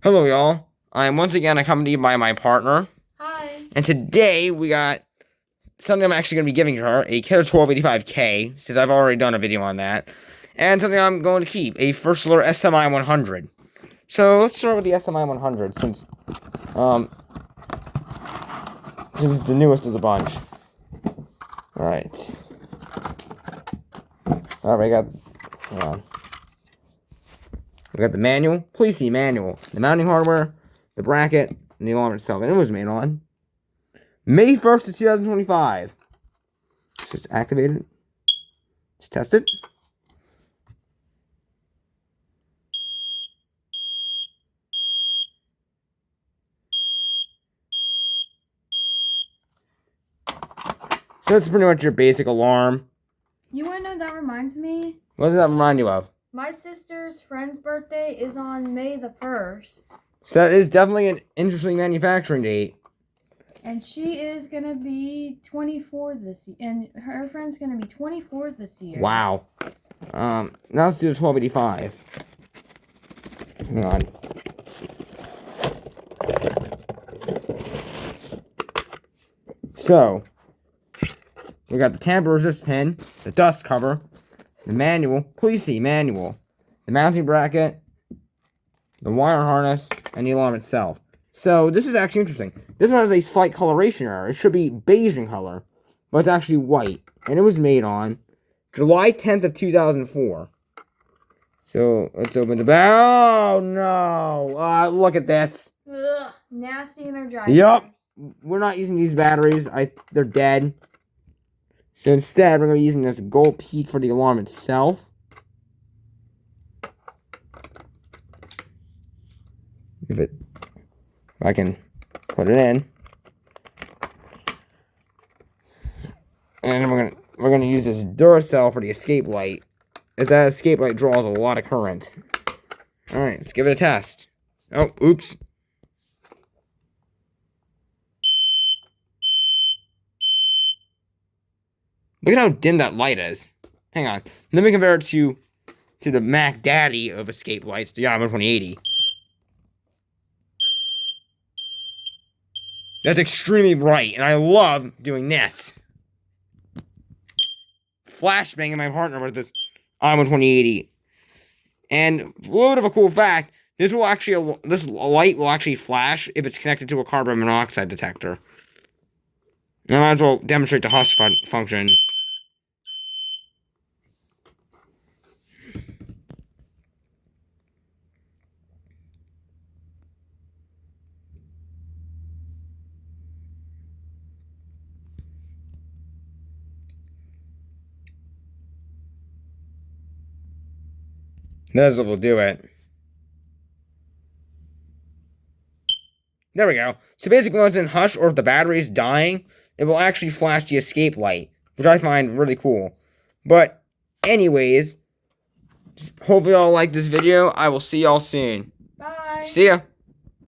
Hello, y'all. I'm once again accompanied by my partner. Hi. And today we got something I'm actually going to be giving her, a Kidde 1285K, since I've already done a video on that. And something I'm going to keep, a First Alert SMI100. So let's start with the SMI100, since it's the newest of the bunch. Alright. Alright, we got the manual. Please see manual. The mounting hardware, the bracket, and the alarm itself. And it was made on May 1st of 2025. Let's just activate it. Just test it. So that's pretty much your basic alarm. You want to know what that reminds me? What does that remind you of? My sister's friend's birthday is on May the 1st. So that is definitely an interesting manufacturing date. And she is going to be 24 this year. And her friend's going to be 24 this year. Wow. Now let's do the 1285. Hang on. So, we got the tamper resist pin, the dust cover, the manual, please see manual, the mounting bracket, the wire harness, and the alarm itself. So, this is actually interesting. This one has a slight coloration error. It should be beige in color, but it's actually white. And it was made on July 10th of 2004. So, let's open the back. Oh, no. Look at this. Ugh, nasty Energizer. Yup. We're not using these batteries. They're dead. So instead, we're going to be using this gold peak for the alarm itself. If I can put it in. And we're gonna use this Duracell for the escape light, as that escape light draws a lot of current. Alright, let's give it a test. Oh, oops. Look at how dim that light is. Hang on. Let me compare it to the Mac Daddy of escape lights, the Ionization 2080. That's extremely bright, and I love doing this. Flashbanging my partner with this Ionization 2080. And a little bit of a cool fact, this light will actually flash if it's connected to a carbon monoxide detector. And I might as well demonstrate the hush function. That's what will do it. There we go. So basically when it's in hush or if the battery is dying, it will actually flash the escape light, which I find really cool. But anyways, hopefully y'all like this video. I will see y'all soon. Bye. See ya.